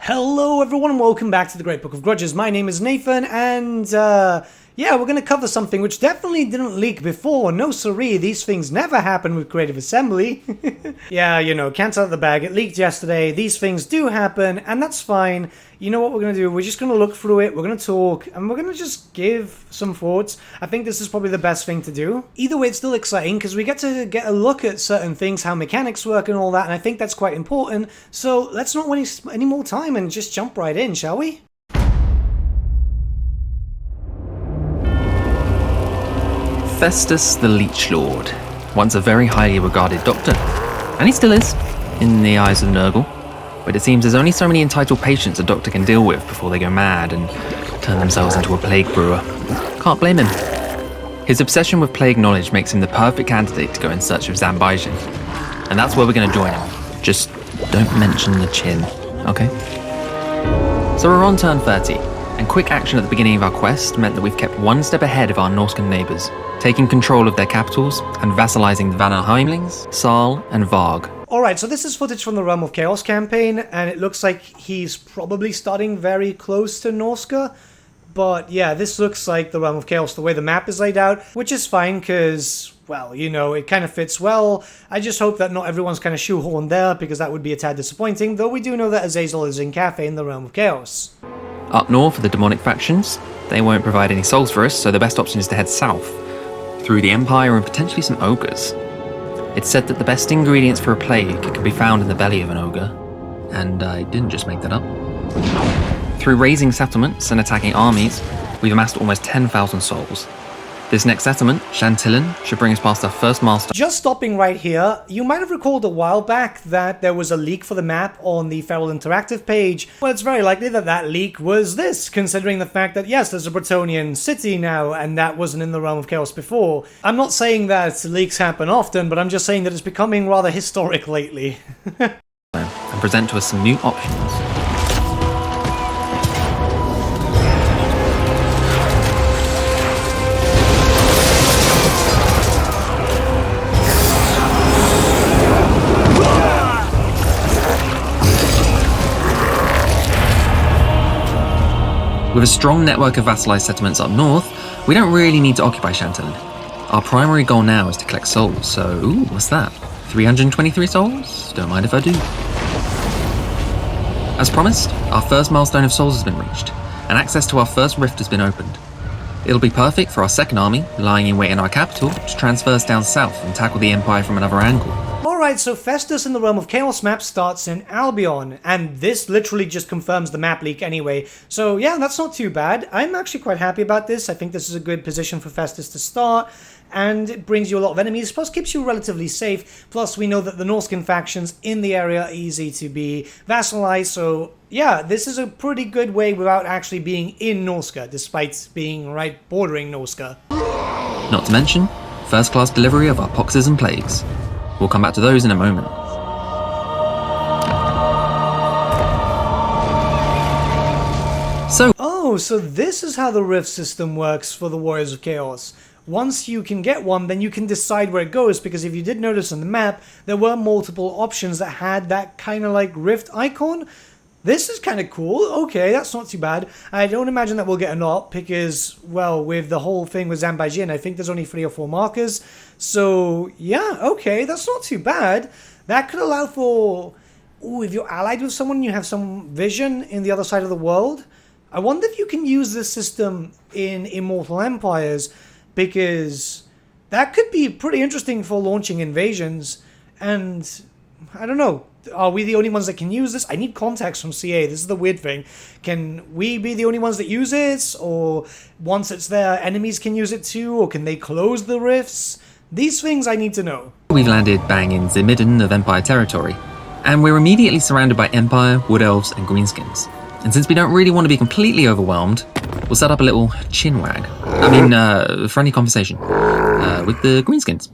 Hello everyone and welcome back to the Great Book of Grudges. My name is Nathan and yeah, we're going to cover something which definitely didn't leak before. No siree, these things never happen with Creative Assembly. Yeah, you know, can't out of the bag, it leaked yesterday, these things do happen and that's fine. You know what we're going to do? We're just going to look through it, we're going to talk, and we're going to just give some thoughts. I think this is probably the best thing to do. Either way, it's still exciting because we get to get a look at certain things, how mechanics work and all that, and I think that's quite important. So let's not waste any more time and just jump right in, shall we? Festus the Leech Lord, once a very highly regarded doctor, and he still is, in the eyes of Nurgle, but it seems there's only so many entitled patients a doctor can deal with before they go mad and turn themselves into a plague brewer. Can't blame him. His obsession with plague knowledge makes him the perfect candidate to go in search of Zambijin, and that's where we're going to join him. Just don't mention the chin, okay? So we're on turn 30, and quick action at the beginning of our quest meant that we've kept one step ahead of our Norscan neighbours, taking control of their capitals and vassalizing the Vanaheimlings, Saal and Varg. Alright, so this is footage from the Realm of Chaos campaign, and it looks like he's probably starting very close to Norska. But yeah, this looks like the Realm of Chaos, the way the map is laid out, which is fine because, well, you know, it kind of fits well. I just hope that not everyone's kind of shoehorned there, because that would be a tad disappointing, though we do know that Azazel is in Cafe in the Realm of Chaos. Up north are the demonic factions. They won't provide any souls for us, so the best option is to head south, through the Empire and potentially some ogres. It's said that the best ingredients for a plague can be found in the belly of an ogre, and I didn't just make that up. Through raising settlements and attacking armies, we've amassed almost 10,000 souls. This next settlement, Chantillan, should bring us past our first milestone. Just stopping right here, you might have recalled a while back that there was a leak for the map on the Feral Interactive page. Well, it's very likely that that leak was this, considering the fact that yes, there's a Bretonnian city now, and that wasn't in the Realm of Chaos before. I'm not saying that leaks happen often, but I'm just saying that it's becoming rather historic lately. And present to us some new options. With a strong network of vassalized settlements up north, we don't really need to occupy Chantillan. Our primary goal now is to collect souls, so ooh, what's that? 323 souls? Don't mind if I do. As promised, our first milestone of souls has been reached, and access to our first rift has been opened. It'll be perfect for our second army, lying in wait in our capital, to transfer us down south and tackle the Empire from another angle. Alright, so Festus in the Realm of Chaos map starts in Albion, and this literally just confirms the map leak anyway. So yeah, that's not too bad. I'm actually quite happy about this. I think this is a good position for Festus to start, and it brings you a lot of enemies, plus keeps you relatively safe. Plus we know that the Norscan factions in the area are easy to be vassalized, so yeah, this is a pretty good way without actually being in Norska, despite being right bordering Norska. Not to mention, first class delivery of our poxes and plagues. We'll come back to those in a moment. So this is how the rift system works for the Warriors of Chaos. Once you can get one, then you can decide where it goes, because if you did notice on the map, there were multiple options that had that kind of like rift icon. This is kind of cool. Okay, that's not too bad. I don't imagine that we'll get an op because, well, with the whole thing with Zambijin, I think there's only 3 or 4 markers. So, yeah, okay, that's not too bad. That could allow for... Ooh, if you're allied with someone, you have some vision in the other side of the world. I wonder if you can use this system in Immortal Empires, because that could be pretty interesting for launching invasions. And, I don't know. Are we the only ones that can use this? I need contacts from CA. This is the weird thing. Can we be the only ones that use it? Or once it's there, enemies can use it too? Or can they close the rifts? These things I need to know. We've landed bang in the midden of Empire territory, and we're immediately surrounded by Empire, Wood Elves, and Greenskins. And since we don't really want to be completely overwhelmed, we'll set up a little chinwag. Friendly conversation with the Greenskins.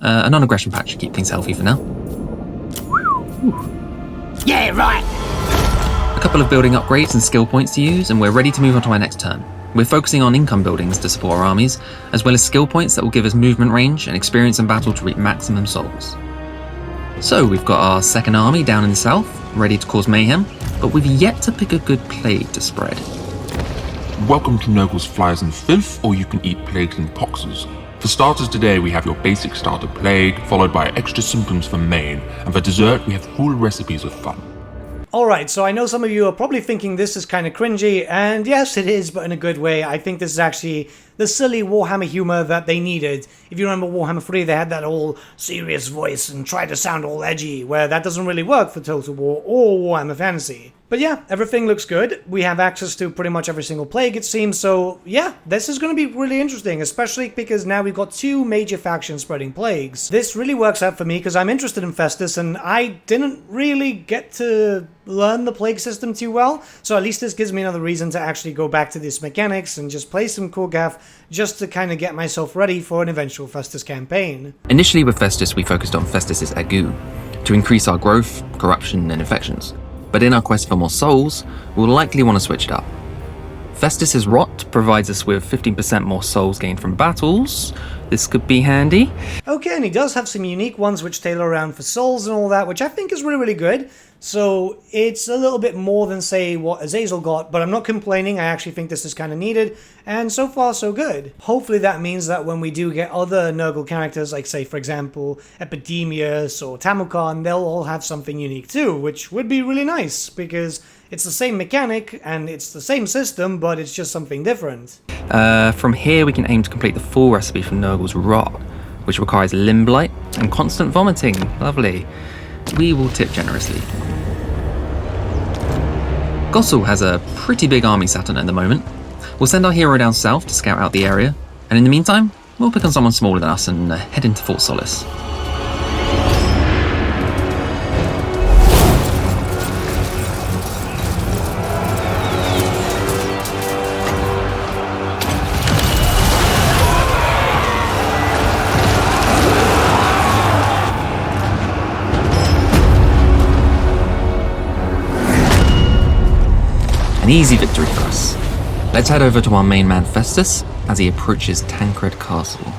A non-aggression pact should keep things healthy for now. Yeah, right! A couple of building upgrades and skill points to use, and we're ready to move on to our next turn. We're focusing on income buildings to support our armies, as well as skill points that will give us movement range and experience in battle to reap maximum souls. So we've got our second army down in the south, ready to cause mayhem, but we've yet to pick a good plague to spread. Welcome to Nurgle's Flies and Filth, or you can eat plagues and poxes. For starters today, we have your basic starter plague, followed by extra symptoms for main, and for dessert, we have full recipes of fun. Alright, so I know some of you are probably thinking this is kind of cringy, and yes, it is, but in a good way. I think this is actually the silly Warhammer humor that they needed. If you remember Warhammer 3, they had that all serious voice and tried to sound all edgy, where that doesn't really work for Total War or Warhammer Fantasy. But yeah, everything looks good. We have access to pretty much every single plague, it seems, so yeah, this is going to be really interesting, especially because now we've got two major factions spreading plagues. This really works out for me because I'm interested in Festus, and I didn't really get to learn the plague system too well, so at least this gives me another reason to actually go back to these mechanics and just play some Kurgath just to kind of get myself ready for an eventual Festus campaign. Initially with Festus, we focused on Festus's agu to increase our growth, corruption, and infections. But in our quest for more souls, we'll likely want to switch it up. Festus's Rot provides us with 15% more souls gained from battles. This could be handy. Okay, and he does have some unique ones which tailor around for souls and all that, which I think is really, really good. So it's a little bit more than, say, what Azazel got, but I'm not complaining. I actually think this is kind of needed, and so far so good. Hopefully that means that when we do get other Nurgle characters, like say for example Epidemius or Tamukan, they'll all have something unique too, which would be really nice, because it's the same mechanic and it's the same system, but it's just something different. From here we can aim to complete the full recipe from Nurgle's Rot, which requires limb blight and constant vomiting. Lovely. We will tip generously. Gossel has a pretty big army sat on at the moment. We'll send our hero down south to scout out the area, and in the meantime, we'll pick on someone smaller than us and head into Fort Solace. An easy victory for us. Let's head over to our main man Festus as he approaches Tancred Castle.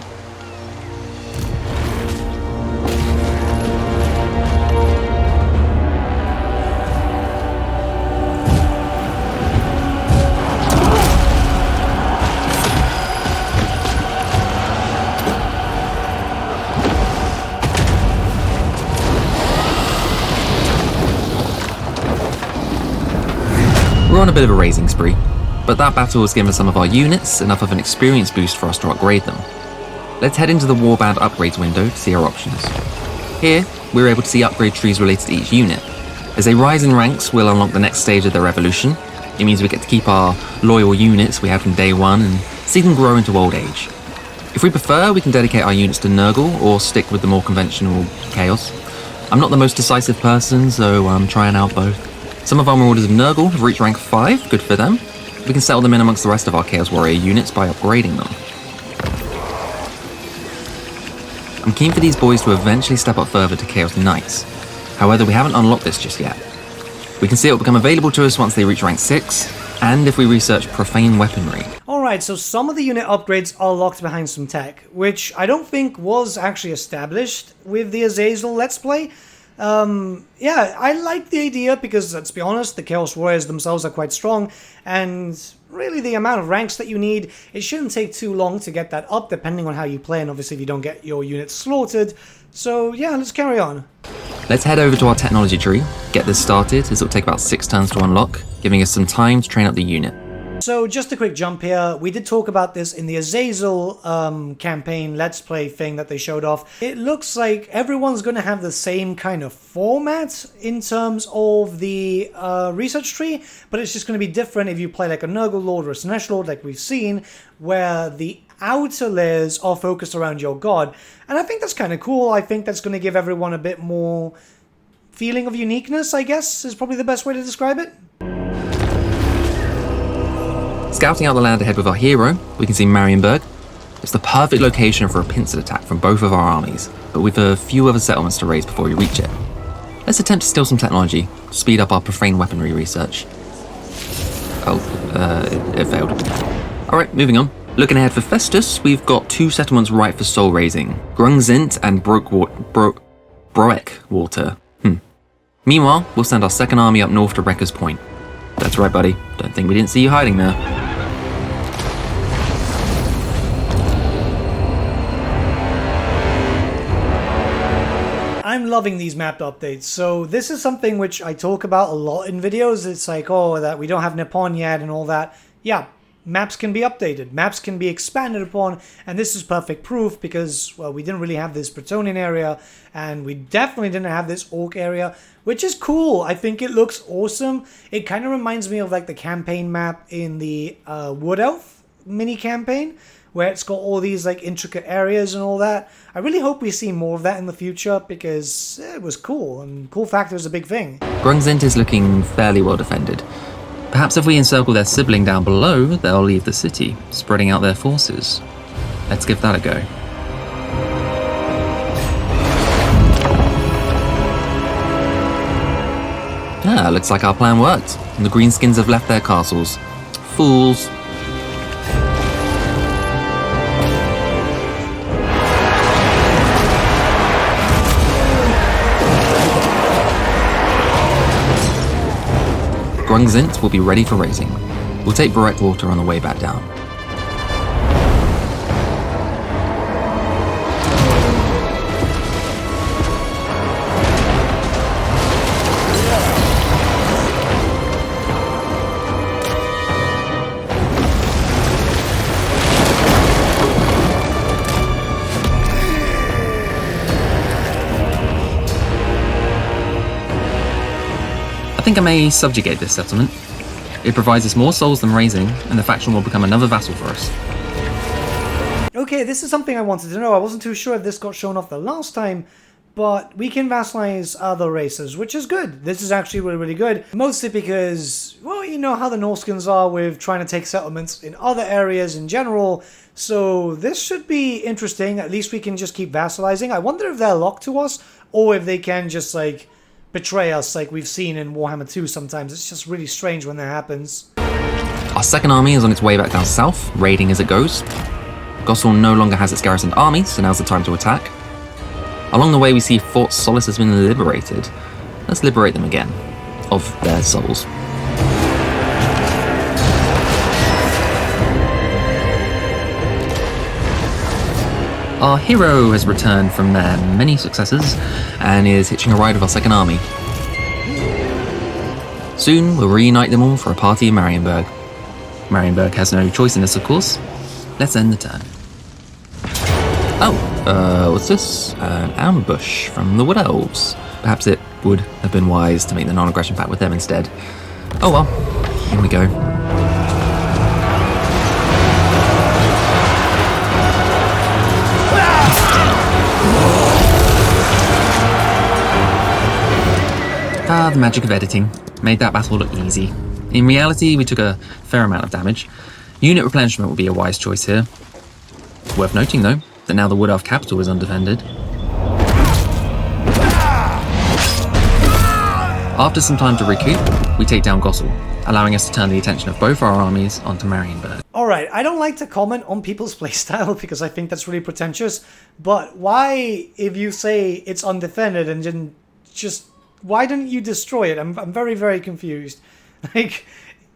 We're on a bit of a raising spree, but that battle has given some of our units enough of an experience boost for us to upgrade them. Let's head into the Warband upgrades window to see our options. Here, we're able to see upgrade trees related to each unit. As they rise in ranks, we'll unlock the next stage of their evolution. It means we get to keep our loyal units we had from day one and see them grow into old age. If we prefer, we can dedicate our units to Nurgle or stick with the more conventional Chaos. I'm not the most decisive person, so I'm trying out both. Some of our Marauders of Nurgle have reached rank 5, good for them. We can settle them in amongst the rest of our Chaos Warrior units by upgrading them. I'm keen for these boys to eventually step up further to Chaos Knights. However, we haven't unlocked this just yet. We can see it will become available to us once they reach rank 6, and if we research Profane Weaponry. Alright, so some of the unit upgrades are locked behind some tech, which I don't think was actually established with the Azazel Let's Play. Yeah, I like the idea because, let's be honest, the Chaos Warriors themselves are quite strong, and really the amount of ranks that you need, it shouldn't take too long to get that up, depending on how you play, and obviously if you don't get your units slaughtered. So yeah, let's carry on. Let's head over to our technology tree, get this started, as it'll take about 6 turns to unlock, giving us some time to train up the unit. So just a quick jump here, we did talk about this in the Azazel campaign Let's Play thing that they showed off. It looks like everyone's going to have the same kind of format in terms of the research tree, but it's just going to be different if you play like a Nurgle Lord or a Sinesh Lord like we've seen, where the outer layers are focused around your god. And I think that's kind of cool. I think that's going to give everyone a bit more feeling of uniqueness, I guess, is probably the best way to describe it. Scouting out the land ahead with our hero, we can see Marienburg. It's the perfect location for a pincer attack from both of our armies, but with a few other settlements to raise before we reach it. Let's attempt to steal some technology, to speed up our profane weaponry research. It failed. Alright, moving on. Looking ahead for Festus, we've got 2 settlements ripe for soul raising, Grungzint and Broek Water. Meanwhile, we'll send our second army up north to Wrecker's Point. That's right, buddy. Don't think we didn't see you hiding there. I'm loving these map updates. So this is something which I talk about a lot in videos. It's like, oh, that we don't have Nippon yet and all that. Yeah, maps can be updated. Maps can be expanded upon. And this is perfect proof because, well, we didn't really have this Bretonnian area. And we definitely didn't have this Orc area, which is cool. I think it looks awesome. It kind of reminds me of like the campaign map in the Wood Elf mini campaign, where it's got all these like intricate areas and all that. I really hope we see more of that in the future because it was cool, and cool factor is a big thing. Grungzint is looking fairly well defended. Perhaps if we encircle their sibling down below, they'll leave the city, spreading out their forces. Let's give that a go. Ah, looks like our plan worked. The Greenskins have left their castles. Fools. Grungzint will be ready for raising. We'll take Brettwater on the way back down. I think I may subjugate this settlement. It provides us more souls than raising, and the faction will become another vassal for us. Okay, this is something I wanted to know. I wasn't too sure if this got shown off the last time, but we can vassalize other races, which is good. This is actually really, really good. Mostly because, well, you know how the Norskins are with trying to take settlements in other areas in general. So this should be interesting. At least we can just keep vassalizing. I wonder if they're locked to us, or if they can just, like, betray us like we've seen in Warhammer 2 sometimes. It's just really strange when that happens. Our second army is on its way back down south, raiding as it goes. Gossel no longer has its garrisoned army, so now's the time to attack. Along the way we see Fort Solace has been liberated. Let's liberate them again, of their souls. Our hero has returned from their many successes and is hitching a ride with our second army. Soon we'll reunite them all for a party in Marienburg. Marienburg has no choice in this, of course. Let's end the turn. Oh, what's this? An ambush from the Wood Elves. Perhaps it would have been wise to make the non-aggression pact with them instead. Oh well, here we go. Ah, the magic of editing made that battle look easy. In reality, we took a fair amount of damage. Unit replenishment would be a wise choice here. Worth noting, though, that now the Wood Elf capital is undefended. After some time to recoup, we take down Gossel, allowing us to turn the attention of both our armies onto Marienburg. Alright, I don't like to comment on people's playstyle because I think that's really pretentious, but why, if you say it's undefended and then just... why didn't you destroy it? I'm very, very confused. Like,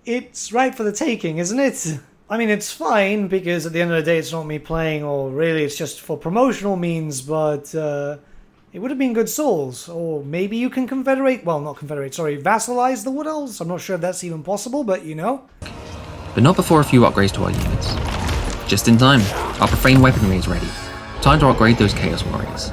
it's right for the taking, isn't it? I mean, it's fine, because at the end of the day, it's not me playing, or really, it's just for promotional means, but it would have been good souls. Or maybe you can confederate, well, not confederate, sorry, vassalize the Wood Elves? I'm not sure if that's even possible, but you know. But not before a few upgrades to our units. Just in time, our profane weaponry is ready. Time to upgrade those Chaos Warriors.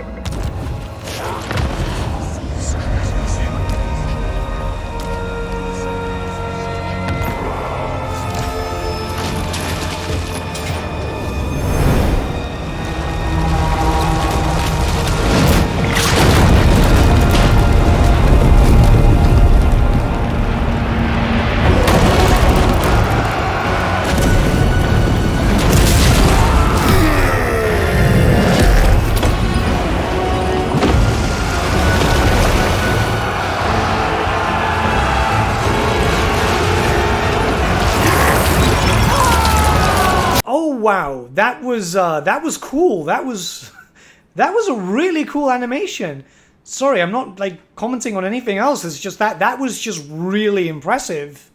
Wow, that was cool. That was a really cool animation. Sorry, I'm not like commenting on anything else. It's just that was just really impressive.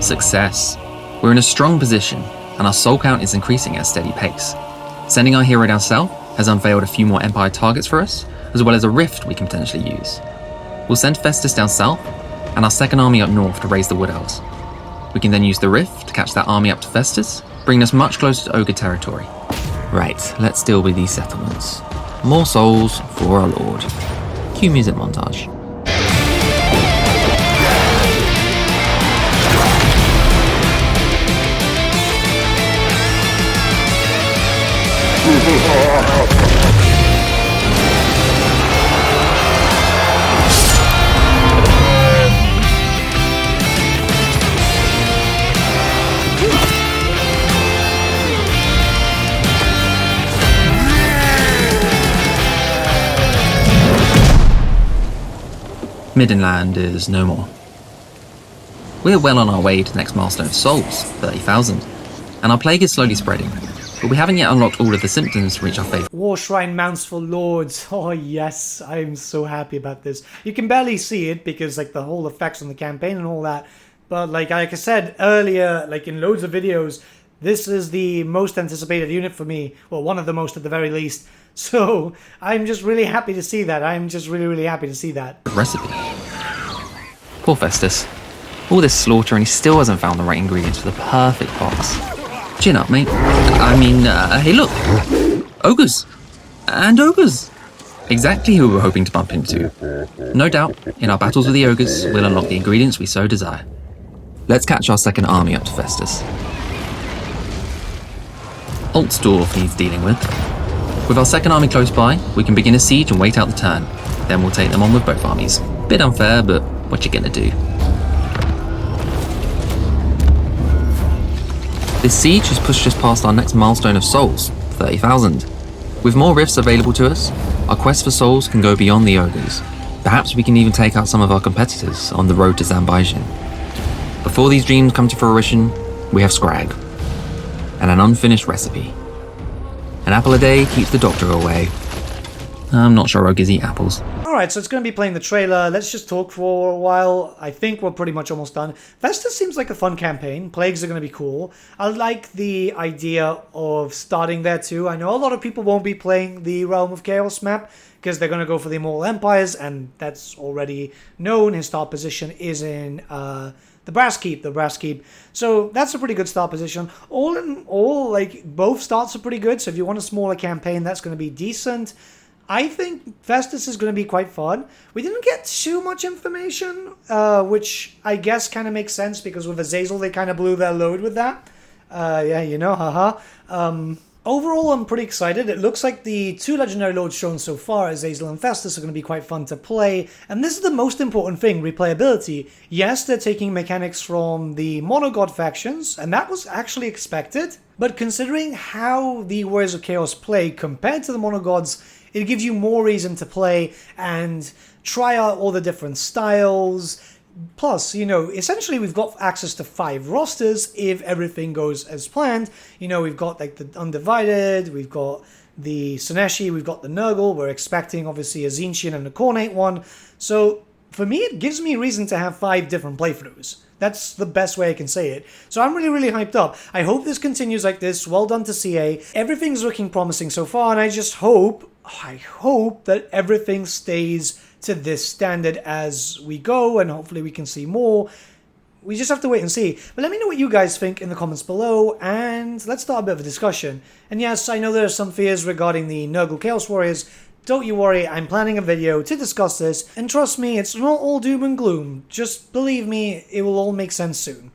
Success. We're in a strong position, and our soul count is increasing at a steady pace. Sending our hero down south has unveiled a few more Empire targets for us, as well as a rift we can potentially use. We'll send Festus down south, and our second army up north to raise the Wood Elves. We can then use the rift to catch that army up to Festus, bringing us much closer to Ogre territory. Right, let's deal with these settlements. More souls for our lord. Cue music montage. Middenland is no more. We're well on our way to the next milestone of souls, 30,000, and our plague is slowly spreading, but we haven't yet unlocked all of the symptoms to reach our favourite. War Shrine mounts for lords. Oh yes, I'm so happy about this. You can barely see it because like the whole effects on the campaign and all that, but like I said earlier, like in loads of videos, this is the most anticipated unit for me, well, one of the most at the very least. So I'm just really happy to see that. I'm just really happy to see that. Recipe. Poor Festus. All this slaughter and he still hasn't found the right ingredients for the perfect box. Chin up, mate. I mean, hey look! Ogres! And ogres! Exactly who we were hoping to bump into. No doubt, in our battles with the ogres, we'll unlock the ingredients we so desire. Let's catch our second army up to Festus. Altdorf needs dealing with. With our second army close by, we can begin a siege and wait out the turn. Then we'll take them on with both armies. Bit unfair, but what you gonna do? This siege has pushed us past our next milestone of souls, 30,000. With more rifts available to us, our quest for souls can go beyond the ogres. Perhaps we can even take out some of our competitors on the road to Zambijin. Before these dreams come to fruition, we have Scrag, and an unfinished recipe. An apple a day keeps the doctor away. I'm not sure ogres eat apples. Alright, so it's going to be playing the trailer. Let's just talk for a while. I think we're pretty much almost done. Festus seems like a fun campaign. Plagues are going to be cool. I like the idea of starting there too. I know a lot of people won't be playing the Realm of Chaos map because they're going to go for the Immortal Empires, and that's already known. His start position is in the Brass Keep. So that's a pretty good start position. All in all, like, both starts are pretty good. So if you want a smaller campaign, that's going to be decent. I think Festus is going to be quite fun. We didn't get too much information, which I guess kind of makes sense because with Azazel, they kind of blew their load with that. Yeah, you know, haha. Overall, I'm pretty excited. It looks like the two legendary lords shown so far, Azazel and Festus, are going to be quite fun to play. And this is the most important thing, replayability. Yes, they're taking mechanics from the Monogod factions, and that was actually expected. But considering how the Warriors of Chaos play compared to the Monogods, it gives you more reason to play and try out all the different styles. Plus, you know, essentially we've got access to 5 rosters if everything goes as planned. You know, we've got like the Undivided, we've got the Sineshi, we've got the Nurgle, we're expecting obviously a Tzeentchian and a Khornate one. So for me, it gives me reason to have 5 different playthroughs. That's the best way I can say it. So I'm really hyped up. I hope this continues like this. Well done to CA. Everything's looking promising so far, and I hope that everything stays to this standard as we go, and hopefully we can see more. We just have to wait and see. But let me know what you guys think in the comments below, and let's start a bit of a discussion. And yes, I know there are some fears regarding the Nurgle Chaos Warriors. Don't you worry, I'm planning a video to discuss this, and trust me, it's not all doom and gloom. Just believe me, it will all make sense soon.